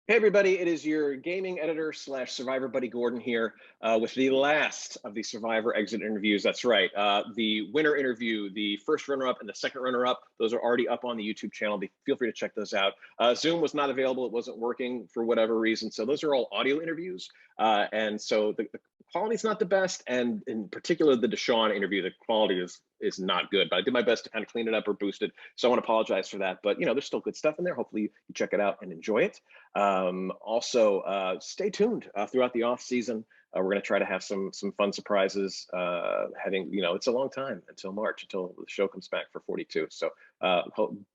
Hey everybody, it is your gaming editor slash Survivor buddy Gordon here with the last of the Survivor exit interviews. That's right. The winner interview, the first runner-up and the second runner-up, those are already up on the YouTube channel. Feel free to check those out. Zoom was not available. It wasn't working for whatever reason. So those are all audio interviews. And so the quality is not the best. And in particular, the Deshaun interview, the quality is not good. But I did my best to kind of clean it up or boost it. So I want to apologize for that. But, there's still good stuff in there. Hopefully you check it out and enjoy it. Also, stay tuned throughout the off season. We're going to try to have some fun surprises. It's a long time until March, until the show comes back for 42. So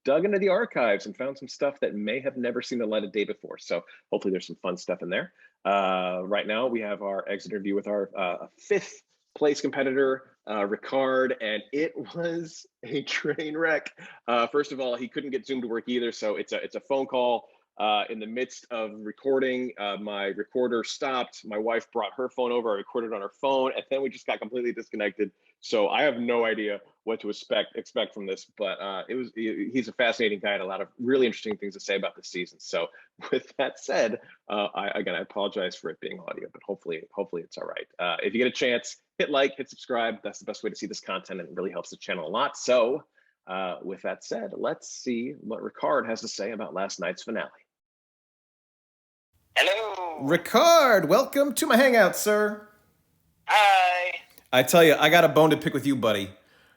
dug into the archives and found some stuff that may have never seen the light of day before. So hopefully there's some fun stuff in there. Right now we have our exit interview with our fifth place competitor, Ricard, and it was a train wreck. First of all, he couldn't get Zoom to work either, so it's a phone call. In the midst of recording, my recorder stopped. My wife brought her phone over. I recorded on her phone, and then we just got completely disconnected. So I have no idea what to expect from this. But he's a fascinating guy and a lot of really interesting things to say about this season. So with that said, I apologize for it being audio, but hopefully it's all right. If you get a chance, hit like, hit subscribe. That's the best way to see this content, and it really helps the channel a lot. So with that said, let's see what Ricard has to say about last night's finale. Hello. Ricard, welcome to my hangout, sir. Hi. I tell you, I got a bone to pick with you, buddy.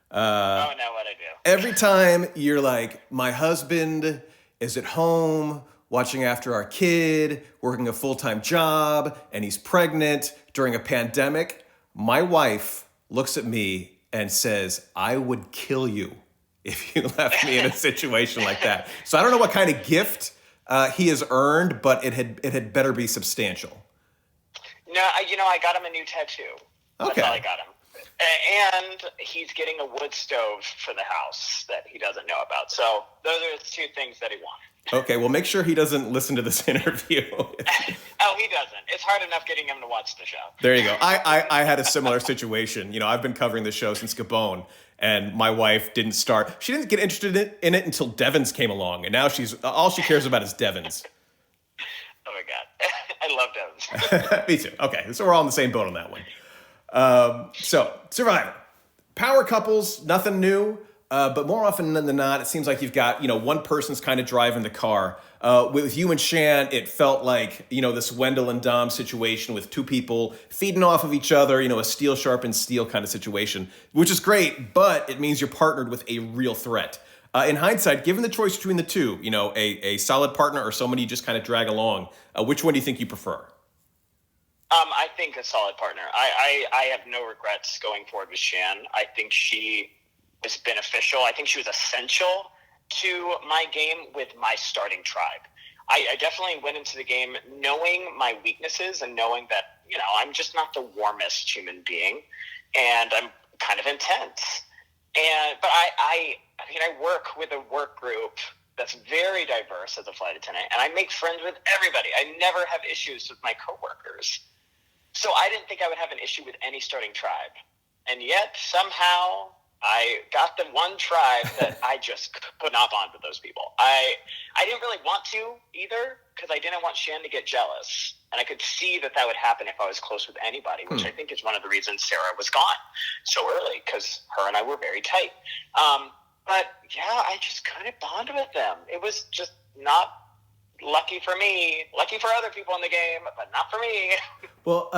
Oh, no, what'd I do? Every time you're like, my husband is at home watching after our kid, working a full-time job, and he's pregnant during a pandemic, my wife looks at me and says, I would kill you if you left me in a situation like that. So I don't know what kind of gift he has earned, but it had better be substantial. No, I got him a new tattoo. That's Okay. all I got him. And he's getting a wood stove for the house that he doesn't know about. So those are the two things that he wants. Okay, well, make sure he doesn't listen to this interview. Oh, he doesn't. It's hard enough getting him to watch the show. There you go. I had a similar situation. I've been covering the show since Gabon, and my wife didn't start. She didn't get interested in it until Devons came along, and now all she cares about is Devons. Oh, my God. I love Devons. Me too. Okay, so we're all in the same boat on that one. So, Survivor. Power couples, nothing new. But more often than not, it seems like you've got, one person's kind of driving the car. With you and Shan, it felt like, this Wendell and Dom situation with two people feeding off of each other, a steel sharpens steel kind of situation, which is great, but it means you're partnered with a real threat. In hindsight, given the choice between the two, a solid partner or somebody you just kind of drag along, which one do you think you prefer? I think a solid partner. I have no regrets going forward with Shan. I think she was beneficial. I think she was essential to my game with my starting tribe. I definitely went into the game knowing my weaknesses and knowing that, I'm just not the warmest human being, and I'm kind of intense. But I work with a work group that's very diverse as a flight attendant, and I make friends with everybody. I never have issues with my coworkers. So I didn't think I would have an issue with any starting tribe. And yet, somehow, I got the one tribe that I just could not bond with those people. I didn't really want to either, because I didn't want Shan to get jealous. And I could see that would happen if I was close with anybody, which I think is one of the reasons Sarah was gone so early, because her and I were very tight. But yeah, I just couldn't bond with them. It was just not lucky for me, lucky for other people in the game, but not for me. Well,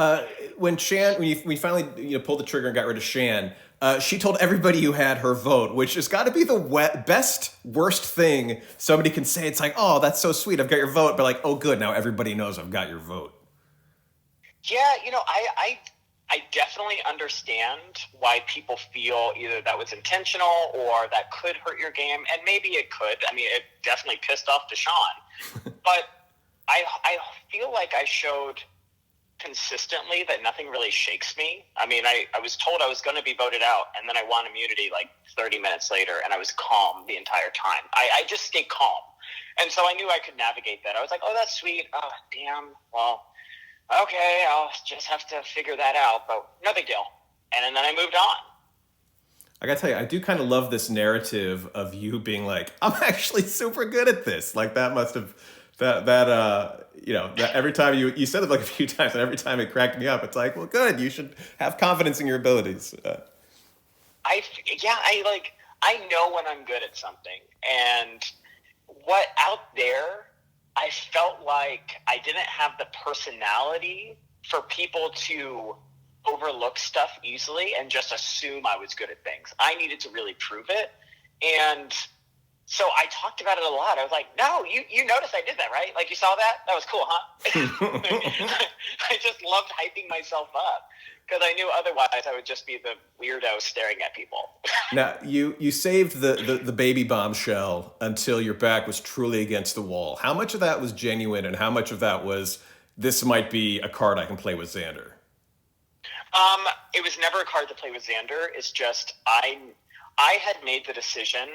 when we finally pulled the trigger and got rid of Shan, she told everybody you had her vote, which has got to be the worst thing somebody can say. It's like, oh, that's so sweet, I've got your vote, but like, oh, good, now everybody knows I've got your vote. Yeah, I definitely understand why people feel either that was intentional or that could hurt your game, and maybe it could. I mean, it definitely pissed off Deshaun. But I feel like I showed consistently that nothing really shakes me. I mean, I was told I was going to be voted out, and then I won immunity like 30 minutes later, and I was calm the entire time. I just stayed calm. And so I knew I could navigate that. I was like, oh, that's sweet. Oh, damn. Well, okay, I'll just have to figure that out, but no big deal. And then I moved on. I gotta tell you, I do kind of love this narrative of you being like, I'm actually super good at this. Like that must have that every time you said it like a few times, and every time it cracked me up. It's like, well, good. You should have confidence in your abilities. I know when I'm good at something, and what out there, I felt like I didn't have the personality for people to overlook stuff easily and just assume I was good at things. I needed to really prove it. And so I talked about it a lot. I was like, no, you noticed I did that, right? Like, you saw that? That was cool, huh? I just loved hyping myself up because I knew otherwise I would just be the weirdo staring at people. Now, you saved the baby bombshell until your back was truly against the wall. How much of that was genuine and how much of that was, this might be a card I can play with Xander? It was never a card to play with Xander. It's just I had made the decision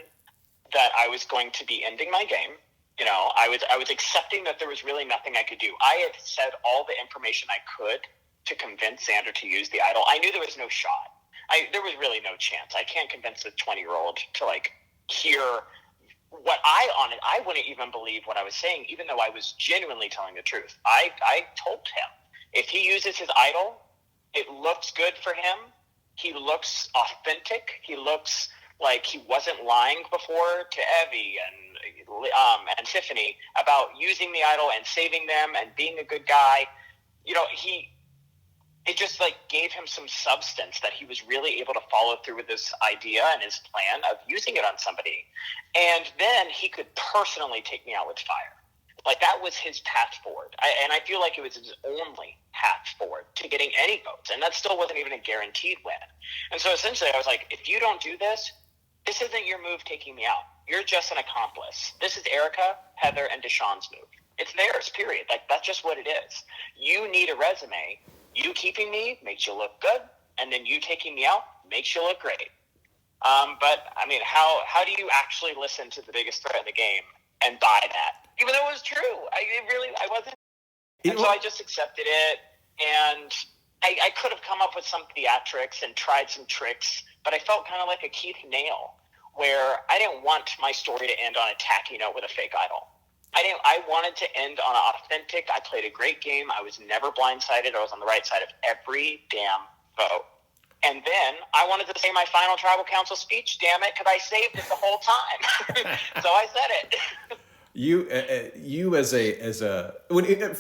that I was going to be ending my game. You know, I was accepting that there was really nothing I could do. I had said all the information I could to convince Xander to use the idol. I knew there was no shot. There was really no chance. I can't convince a 20-year-old to like hear what I wouldn't even believe what I was saying, even though I was genuinely telling the truth. I told him if he uses his idol, it looks good for him. He looks authentic. He looks like he wasn't lying before to Evie and Tiffany about using the idol and saving them and being a good guy. You know, it just like gave him some substance that he was really able to follow through with this idea and his plan of using it on somebody. And then he could personally take me out with fire. Like, that was his path forward. And I feel like it was his only path forward to getting any votes. And that still wasn't even a guaranteed win. And so essentially I was like, if you don't do this, this isn't your move taking me out. You're just an accomplice. This is Erica, Heather, and Deshawn's move. It's theirs, period. Like, that's just what it is. You need a resume. You keeping me makes you look good, and then you taking me out makes you look great. But, I mean, how do you actually listen to the biggest threat in the game and buy that? Even though it was true. I wasn't. And so I just accepted it, and I could have come up with some theatrics and tried some tricks, but I felt kind of like a Keith Nail, where I didn't want my story to end on a tacky note with a fake idol. I wanted to end on an authentic, I played a great game, I was never blindsided, I was on the right side of every damn vote. And then I wanted to say my final tribal council speech, damn it, because I saved it the whole time. So I said it. You as a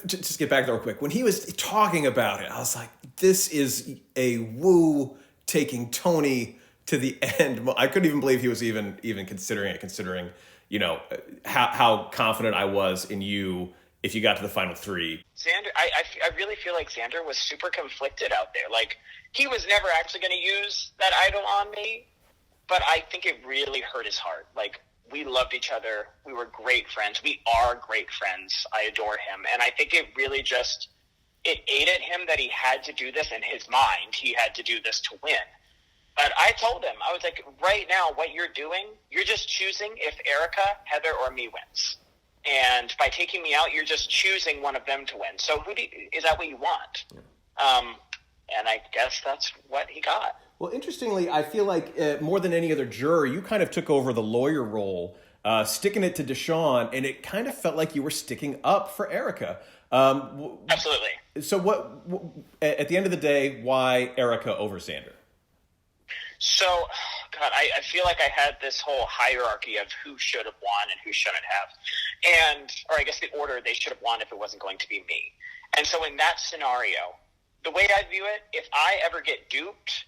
just get back there real quick. When he was talking about it, I was like, this is a woo taking Tony to the end. I couldn't even believe he was even considering it, considering, you know, how confident I was in you if you got to the final three. Xander, I really feel like Xander was super conflicted out there. Like, he was never actually going to use that idol on me, but I think it really hurt his heart. Like, we loved each other. We were great friends. We are great friends. I adore him. And I think it really just, it ate at him that he had to do this in his mind. He had to do this to win. But I told him, I was like, right now, what you're doing, you're just choosing if Erica, Heather, or me wins. And by taking me out, you're just choosing one of them to win. So is that what you want? And I guess that's what he got. Well, interestingly, I feel like more than any other juror, you kind of took over the lawyer role, sticking it to Deshawn, and it kind of felt like you were sticking up for Erica. Absolutely. So what at the end of the day, why Erica over Xander? So, God, I feel like I had this whole hierarchy of who should have won and who shouldn't have. Or I guess the order they should have won if it wasn't going to be me. And so in that scenario, the way I view it, if I ever get duped,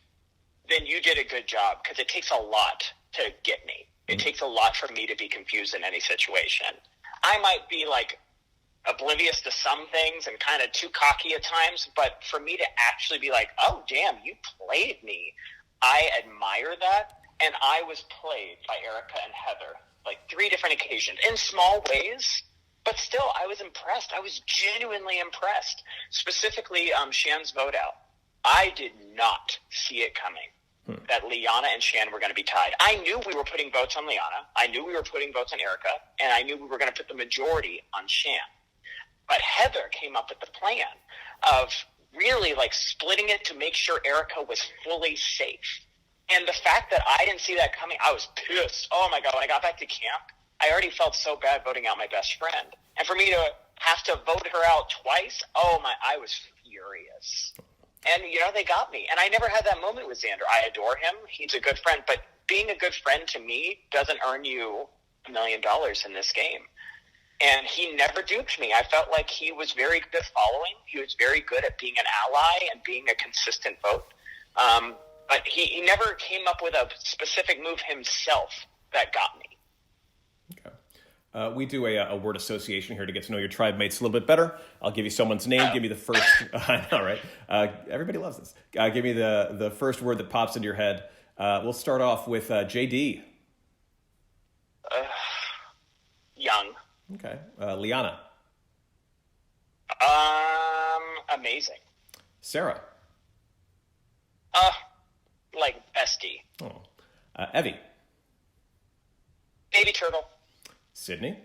then you did a good job, because it takes a lot to get me. It takes a lot for me to be confused in any situation. I might be like oblivious to some things and kind of too cocky at times, but for me to actually be like, oh, damn, you played me. I admire that, and I was played by Erica and Heather like 3 different occasions in small ways, but still I was impressed. I was genuinely impressed. Specifically, Shan's vote out. I did not see it coming that Liana and Shan were going to be tied. I knew we were putting votes on Liana. I knew we were putting votes on Erica, and I knew we were going to put the majority on Shan. But Heather came up with the plan of really like splitting it to make sure Erica was fully safe. And the fact that I didn't see that coming, I was pissed. Oh my God, when I got back to camp, I already felt so bad voting out my best friend. And for me to have to vote her out twice, I was furious. And, they got me. And I never had that moment with Xander. I adore him. He's a good friend. But being a good friend to me doesn't earn you $1 million in this game. And he never duped me. I felt like he was very good at following. He was very good at being an ally and being a consistent vote. But he never came up with a specific move himself that got me. Okay. We do a word association here to get to know your tribe mates a little bit better. I'll give you someone's name. Give me the first. I know, right? Everybody loves this. Give me the first word that pops into your head. We'll start off with JD. Young. Okay. Liana. Amazing. Sarah. Like bestie. Oh. Evie. Baby turtle. Sydney.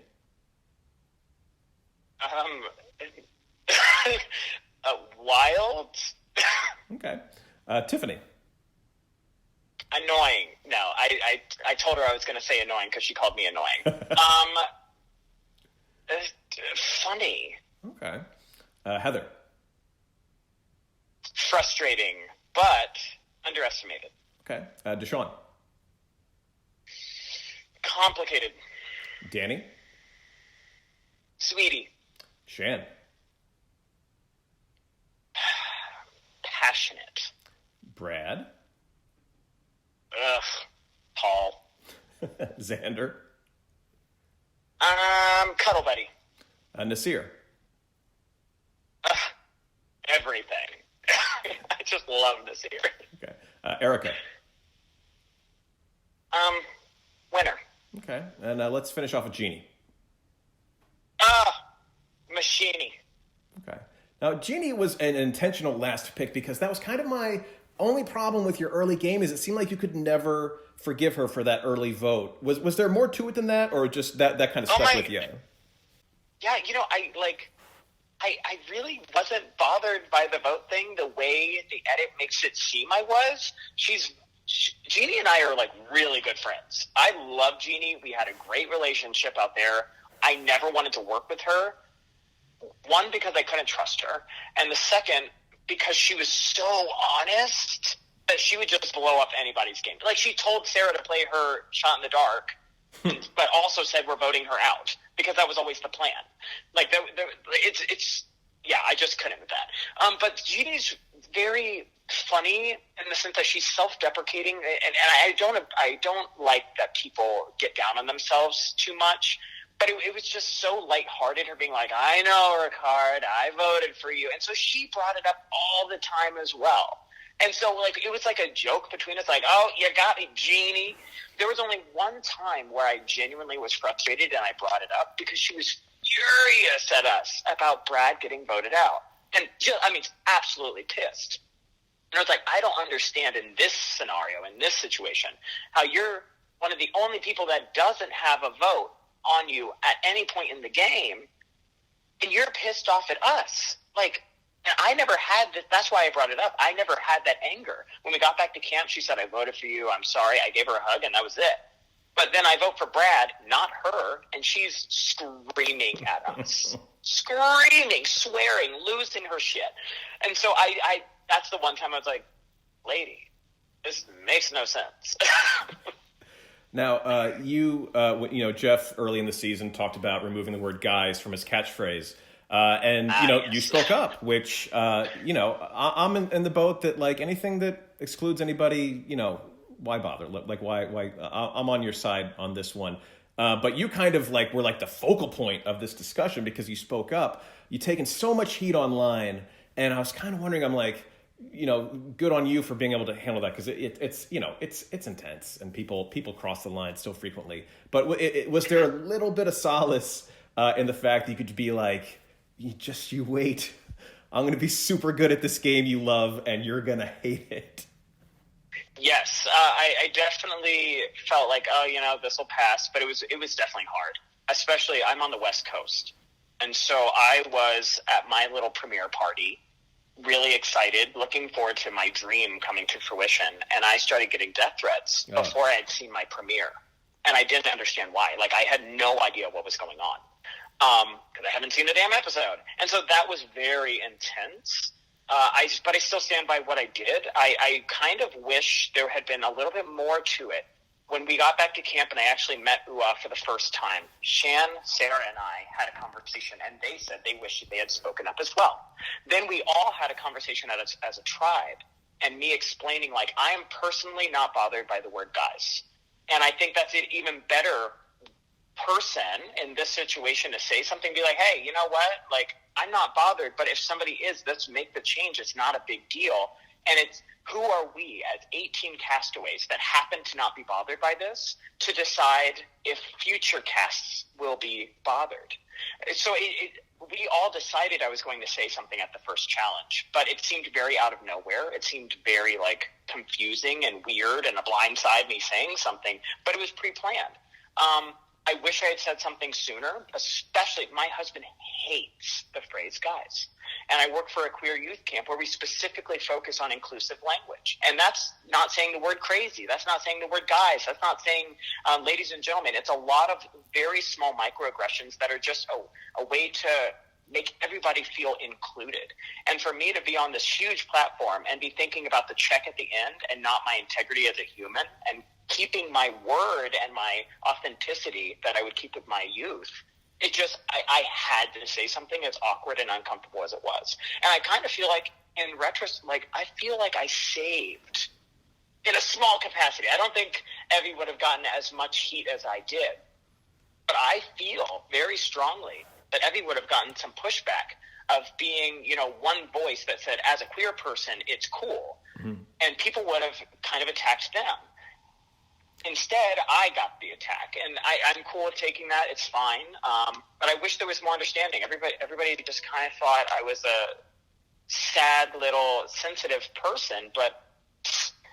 Wild. Okay. Tiffany. Annoying. No, I told her I was going to say annoying because she called me annoying. Funny. Okay. Heather. Frustrating, but underestimated. Okay. Deshaun. Complicated. Danny. Sweetie. Shan. Passionate. Brad. Paul. Xander. Cuddle buddy. Nasir. Everything. I just love Nasir. Okay. Erica. Winner. Okay. And let's finish off with Jeannie. Machini. Okay. Now, Jeannie was an intentional last pick because that was kind of my only problem with your early game is it seemed like you could never forgive her for that early vote. Was there more to it than that, or just that kind of stuck with you? Yeah, I really wasn't bothered by the vote thing the way the edit makes it seem I was. Jeannie and I are like really good friends. I love Jeannie. We had a great relationship out there. I never wanted to work with her. One, because I couldn't trust her. And the second, because she was so honest that she would just blow up anybody's game. Like, she told Sarah to play her Shot in the Dark, but also said we're voting her out because that was always the plan. Like, I just couldn't with that. But Jeannie's very funny in the sense that she's self-deprecating, and I don't like that people get down on themselves too much. But it was just so lighthearted, her being like, I know, Ricard, I voted for you. And so she brought it up all the time as well. And so, like, it was like a joke between us, like, oh, you got me, Jeannie. There was only one time where I genuinely was frustrated and I brought it up because she was furious at us about Brad getting voted out. And, absolutely pissed. And I was like, I don't understand in this scenario, in this situation, how you're one of the only people that doesn't have a vote on you at any point in the game, and you're pissed off at us. Like, and I never had that. That's why I brought it up. I never had that anger. When we got back to camp, she said, I voted for you. I'm sorry. I gave her a hug, and that was it. But then I vote for Brad, not her, and she's screaming at us. Screaming, swearing, losing her shit. And so I that's the one time I was like, lady, this makes no sense. Now, Jeff early in the season talked about removing the word guys from his catchphrase. Yes. You spoke up, which, I'm in the boat that, like, anything that excludes anybody, why bother? Like, why, I'm on your side on this one. But you kind of, like, were, like, the focal point of this discussion because you spoke up. You've taken so much heat online, and I was kind of wondering, I'm like, good on you for being able to handle that because it's intense and people cross the line so frequently. But was there a little bit of solace in the fact that you could be like, you wait, I'm going to be super good at this game you love and you're going to hate it? Yes, I definitely felt like, this will pass, but it was definitely hard. Especially, I'm on the West Coast, and so I was at my little premiere party, really excited, looking forward to my dream coming to fruition, and I started getting death threats before I had seen my premiere. and I didn't understand why. Like, I had no idea what was going on because I haven't seen the damn episode. And so that was very intense. But I still stand by what I did. I kind of wish there had been a little bit more to it. When we got back to camp and I actually met Ua for the first time, Shan, Sarah, and I had a conversation, and they said they wished they had spoken up as well. Then we all had a conversation as a tribe, and me explaining, like, I am personally not bothered by the word guys. And I think that's an even better person in this situation to say something, be like, hey, you know what? Like, I'm not bothered, but if somebody is, let's make the change. It's not a big deal. And it's, who are we as 18 castaways that happen to not be bothered by this to decide if future casts will be bothered? So we all decided I was going to say something at the first challenge, but it seemed very out of nowhere. It seemed very, like, confusing and weird and a blindside me saying something, but it was pre-planned. I wish I had said something sooner, especially my husband hates the phrase guys. And I work for a queer youth camp where we specifically focus on inclusive language. And that's not saying the word crazy. That's not saying the word guys. That's not saying ladies and gentlemen. It's a lot of very small microaggressions that are just a way to make everybody feel included. And for me to be on this huge platform and be thinking about the check at the end and not my integrity as a human and keeping my word and my authenticity that I would keep with my youth, it just, I had to say something as awkward and uncomfortable as it was. And I kind of feel like, in retrospect, like, I feel like I saved in a small capacity. I don't think Evie would have gotten as much heat as I did. But I feel very strongly that Evie would have gotten some pushback of being, you know, one voice that said, as a queer person, it's cool. Mm-hmm. And people would have kind of attacked them. Instead, I got the attack, and I'm cool with taking that. It's fine. But I wish there was more understanding. Everybody just kind of thought I was a sad little sensitive person, but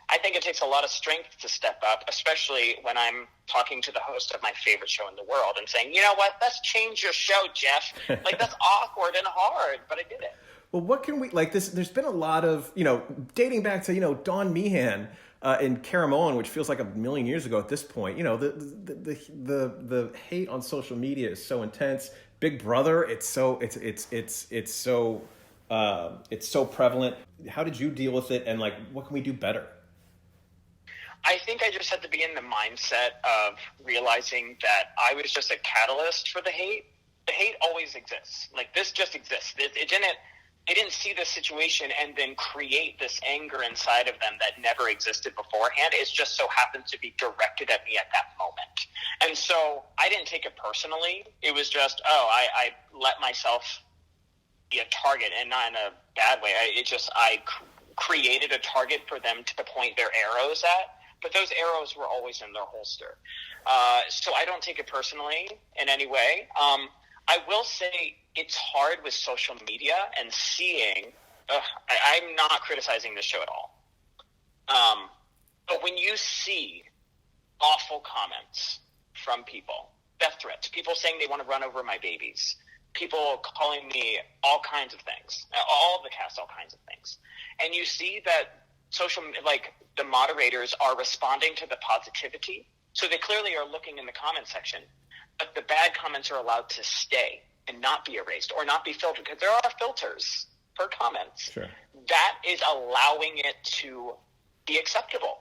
I think it takes a lot of strength to step up, especially when I'm talking to the host of my favorite show in the world and saying, you know what, let's change your show, Jeff. Like, that's awkward and hard, but I did it. Well, what can we, like this, there's been a lot of, you know, dating back to, you know, Dawn Meehan in Caramoan, which feels like a million years ago at this point. You know, the hate on social media is so intense. Big Brother, it's so prevalent. How did you deal with it, and like, what can we do better? I think I just had to be in the mindset of realizing that I was just a catalyst for the hate. The hate always exists. Like, this just exists. They didn't see the situation and then create this anger inside of them that never existed beforehand. It just so happened to be directed at me at that moment. And so I didn't take it personally. It was just, I let myself be a target, and not in a bad way. I created a target for them to point their arrows at, but those arrows were always in their holster. So I don't take it personally in any way. I will say it's hard with social media and seeing, I'm not criticizing this show at all. But when you see awful comments from people, death threats, people saying they want to run over my babies, people calling me all kinds of things, all of the cast, all kinds of things. And you see that the moderators are responding to the positivity. So they clearly are looking in the comment section, but the bad comments are allowed to stay and not be erased or not be filtered, because there are filters for comments. Sure. That is allowing it to be acceptable.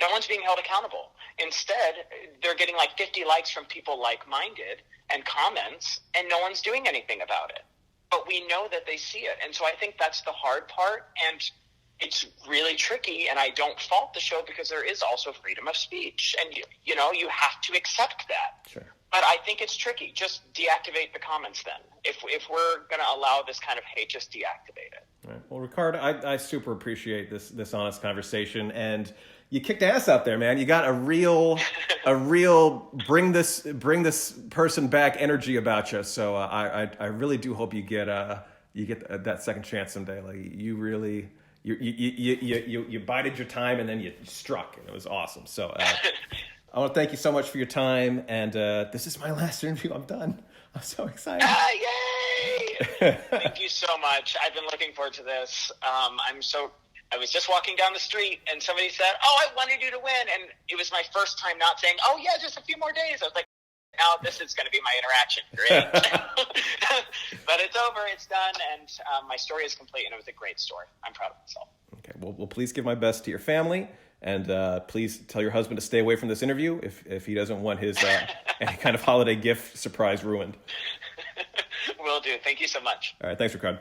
No one's being held accountable. Instead, they're getting like 50 likes from people like-minded and comments, and no one's doing anything about it. But we know that they see it. And so I think that's the hard part. And it's really tricky, and I don't fault the show because there is also freedom of speech. And, you know, you have to accept that. Sure. But I think it's tricky. Just deactivate the comments then. If we're going to allow this kind of hate, just deactivate it. All right. Well, Ricardo, I super appreciate this honest conversation. And you kicked ass out there, man. You got a real bring this person back energy about you. So I really do hope you get that second chance someday. Like, you really... You bided your time, and then you struck, and it was awesome. So I want to thank you so much for your time, and this is my last interview. I'm done. I'm so excited. Yay! Thank you so much. I've been looking forward to this. I'm so I was just walking down the street and somebody said, "Oh, I wanted you to win." And it was my first time not saying, "Oh yeah, just a few more days." I was like, now this is going to be my interaction. Great. But it's over. It's done. And my story is complete. And it was a great story. I'm proud of myself. Okay. Well, please give my best to your family. And please tell your husband to stay away from this interview if he doesn't want his any kind of holiday gift surprise ruined. Will do. Thank you so much. All right. Thanks, Rickard.